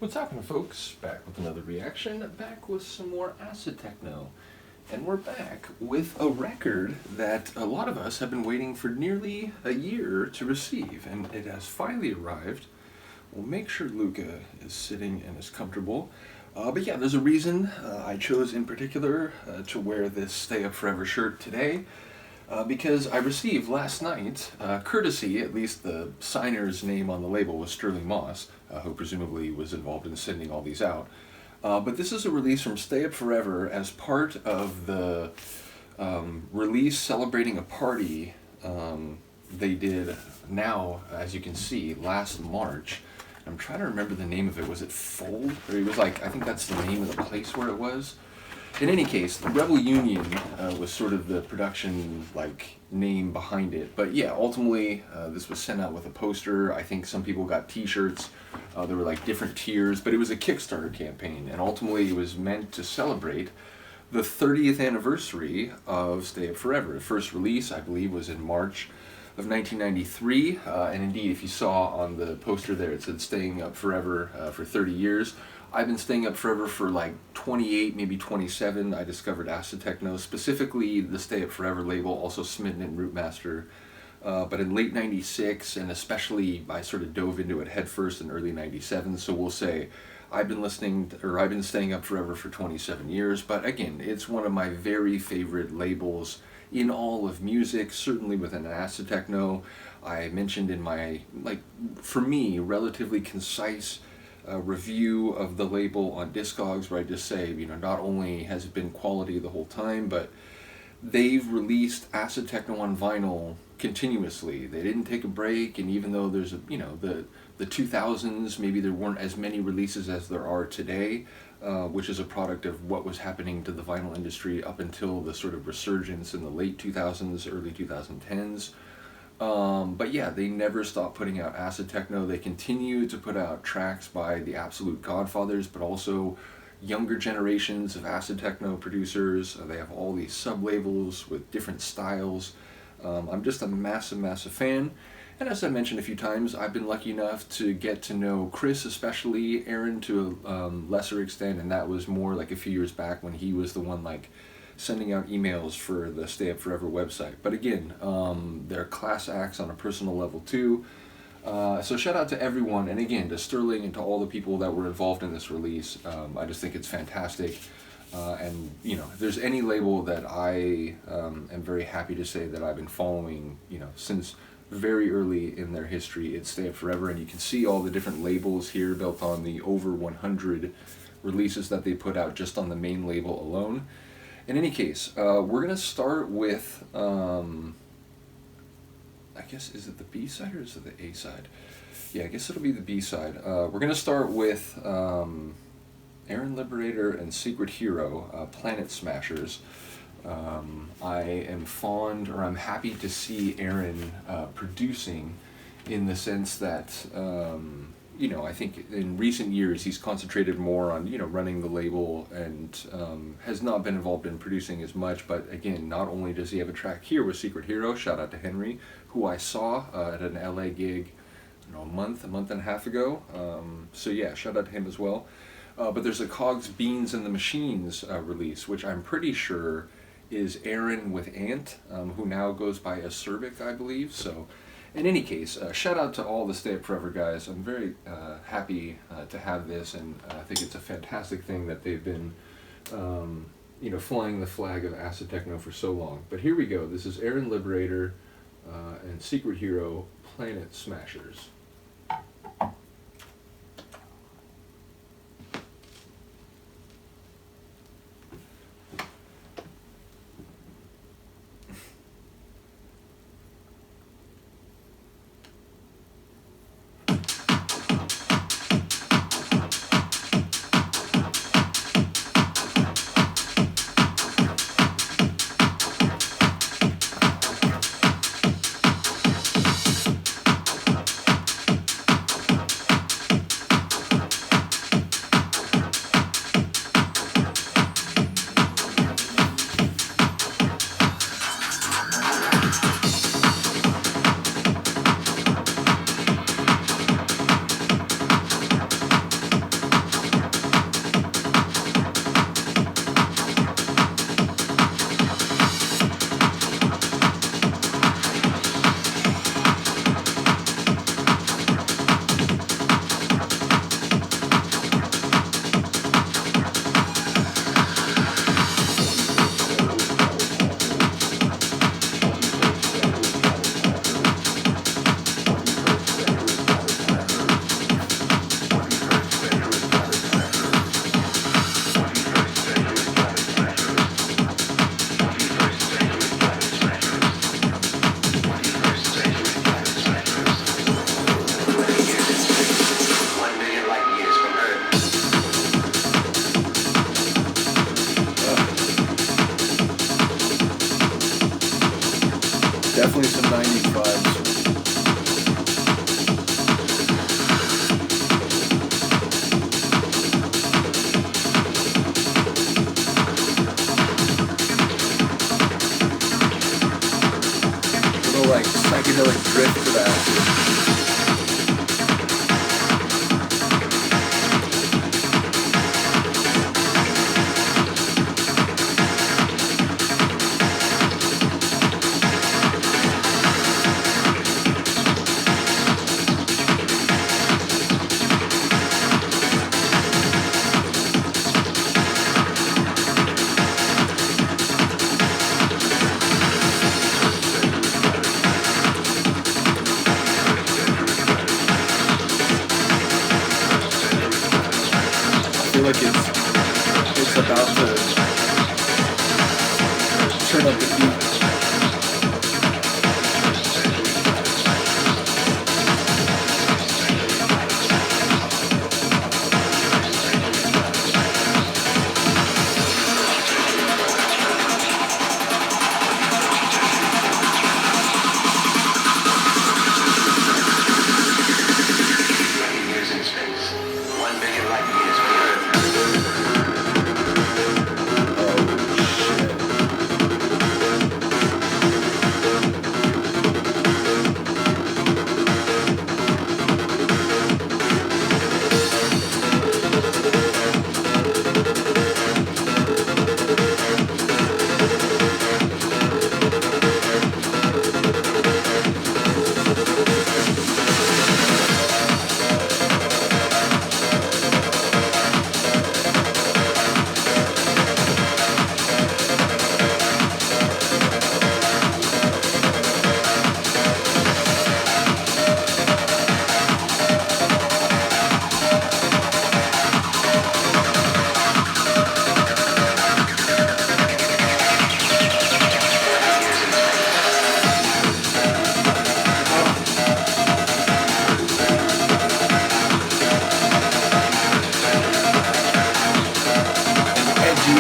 What's happening, folks? Back with another reaction, back with some more acid-techno. And we're back with a record that a lot of us have been waiting for nearly a year to receive, and it has finally arrived. We'll make sure Luca is sitting and is comfortable. But yeah, there's a reason I chose in particular to wear this Stay Up Forever shirt today. Because I received last night, courtesy, at least the signer's name on the label was Sterling Moss, who presumably was involved in sending all these out. But this is a release from Stay Up Forever as part of the release celebrating a party they did now, as you can see, last March. I'm trying to remember the name of it. Was it Fold? Or it was like, I think that's the name of the place where it was. In any case, the Rebel Union was sort of the production name behind it. But yeah, ultimately this was sent out with a poster. I think some people got t-shirts. There were different tiers, but it was a Kickstarter campaign, and ultimately it was meant to celebrate the 30th anniversary of Stay Up Forever. The first release, I believe, was in March of 1993, and indeed, if you saw on the poster there, it said Staying Up Forever for 30 years. I've been staying up forever for 28, maybe 27. I discovered acid-techno, specifically the Stay Up Forever label, also Smitten and Rootmaster. But in late 96, and especially I sort of dove into it headfirst in early 97, so we'll say I've been staying up forever for 27 years, but again, it's one of my very favorite labels in all of music, certainly within acid-techno. I mentioned in my, for me, relatively concise review of the label on Discogs, where I just say, not only has it been quality the whole time, but they've released acid-techno on vinyl continuously. They didn't take a break, and even though there's the 2000s, maybe there weren't as many releases as there are today, which is a product of what was happening to the vinyl industry up until the sort of resurgence in the late 2000s, early 2010s. But yeah, they never stopped putting out acid-techno. They continue to put out tracks by the absolute godfathers, but also younger generations of acid-techno producers. They have all these sub-labels with different styles. I'm just a massive fan. And as I mentioned a few times, I've been lucky enough to get to know Chris, especially Aaron to a lesser extent, and that was more a few years back when he was the one sending out emails for the Stay Up Forever website. But again, they're class acts on a personal level too. So shout out to everyone, and again to Sterling and to all the people that were involved in this release. I just think it's fantastic. And if there's any label that I am very happy to say that I've been following, since very early in their history, it's Stay Up Forever, and you can see all the different labels here built on the over 100 releases that they put out just on the main label alone. In any case, we're going to start with, I guess, is it the B-side or is it the A-side? Yeah, I guess it'll be the B-side. We're going to start with Aaron Liberator and Secret Hero, Planet Smashers. I am fond, or I'm happy to see Aaron producing, in the sense that I think in recent years he's concentrated more on, running the label and has not been involved in producing as much. But again, not only does he have a track here with Secret Hero, shout out to Henry, who I saw at an LA gig, a month and a half ago. So yeah, shout out to him as well. But there's a Cogs, Beans, and the Machines release, which I'm pretty sure is Aaron with Ant, who now goes by Acerbic, I believe. So in any case, shout out to all the Stay Up Forever guys. I'm very happy to have this, and I think it's a fantastic thing that they've been, flying the flag of acid-techno for so long. But here we go. This is Aaron Liberator and Secret Hero, Planet Smashers. definitely some 90s vibes. Like psychedelic drift to that. Like it's about to turn up the heat.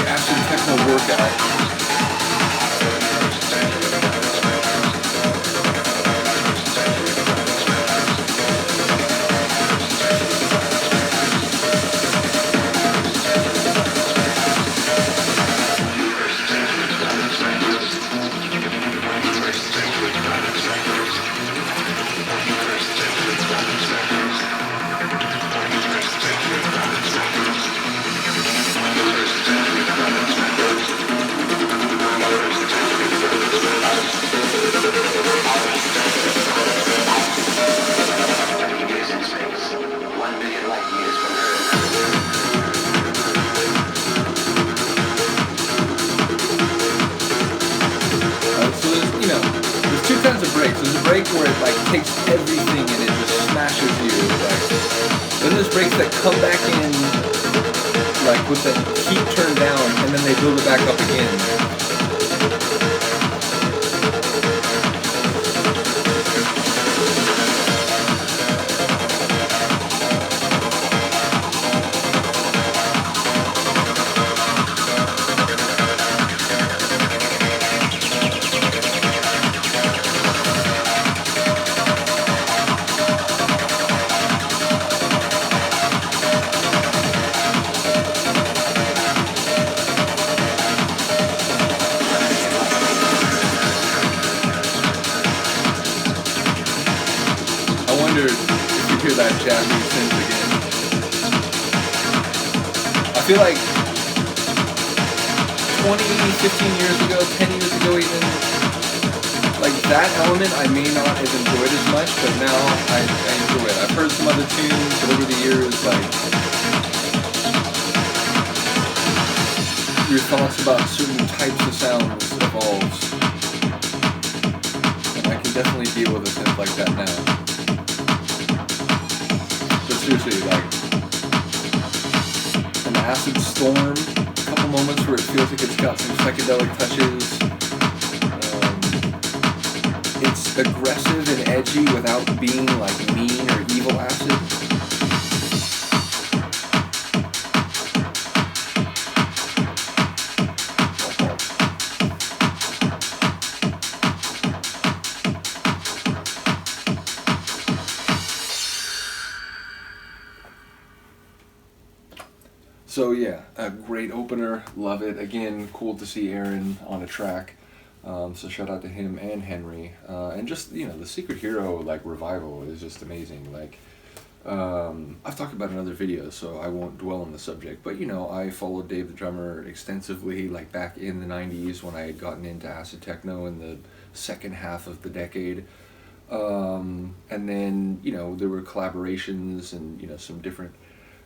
Acid-techno workout. Kinds of breaks. There's a break where it like takes everything and it just smashes you. Like, then there's breaks that come back in like with the heat turned down and then they build it back up again. If you hear that Japanese synth again. I feel like 20, 15 years ago, 10 years ago even, like that element I may not have enjoyed as much, but now I enjoy it. I've heard some other tunes over the years, like your thoughts about certain types of sounds evolves. And I can definitely deal with a synth like that now. Seriously, like an acid storm, a couple moments where it feels like it's got some psychedelic touches. It's aggressive and edgy without being like mean or evil acid. So yeah, a great opener, love it. Again, cool to see Aaron on a track. So shout out to him and Henry, and just the Secret Hero like revival is just amazing. Like I've talked about it in other videos, so I won't dwell on the subject. But I followed Dave the drummer extensively, like back in the '90s when I had gotten into acid techno in the second half of the decade. And then there were collaborations and some different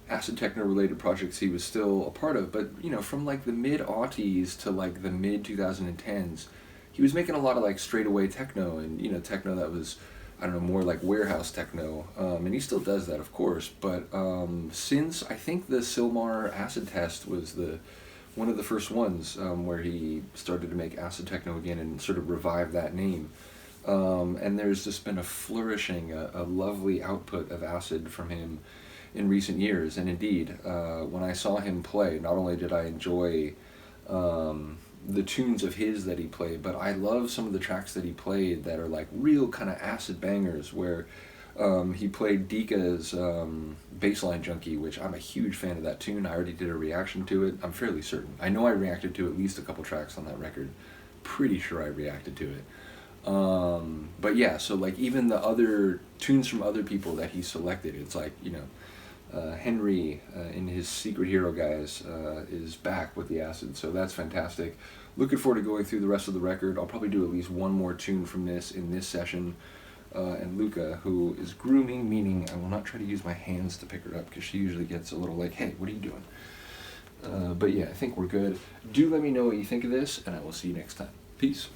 acid techno related projects he was still a part of, but from like the mid aughties to like the mid 2010s, he was making a lot of like straightaway techno and techno that was, I don't know, more like warehouse techno, and he still does that, of course. But since I think the Silmar acid test was the one of the first ones where he started to make acid techno again and sort of revive that name. And there's just been a flourishing, a lovely output of acid from him in recent years. And indeed, when I saw him play, not only did I enjoy the tunes of his that he played, but I love some of the tracks that he played that are like real kind of acid bangers, where he played Dika's Bassline Junkie, which I'm a huge fan of that tune. I already did a reaction to it. I'm fairly certain. I know I reacted to at least a couple tracks on that record. Pretty sure I reacted to it. But yeah, so like even the other tunes from other people that he selected, it's like, Henry in his Secret Hero guys is back with the acid, so that's fantastic. Looking forward to going through the rest of the record. I'll probably do at least one more tune from this in this session. And Luca, who is grooming, meaning I will not try to use my hands to pick her up because she usually gets a little like, hey, what are you doing? But yeah, I think we're good. Do let me know what you think of this, and I will see you next time. Peace.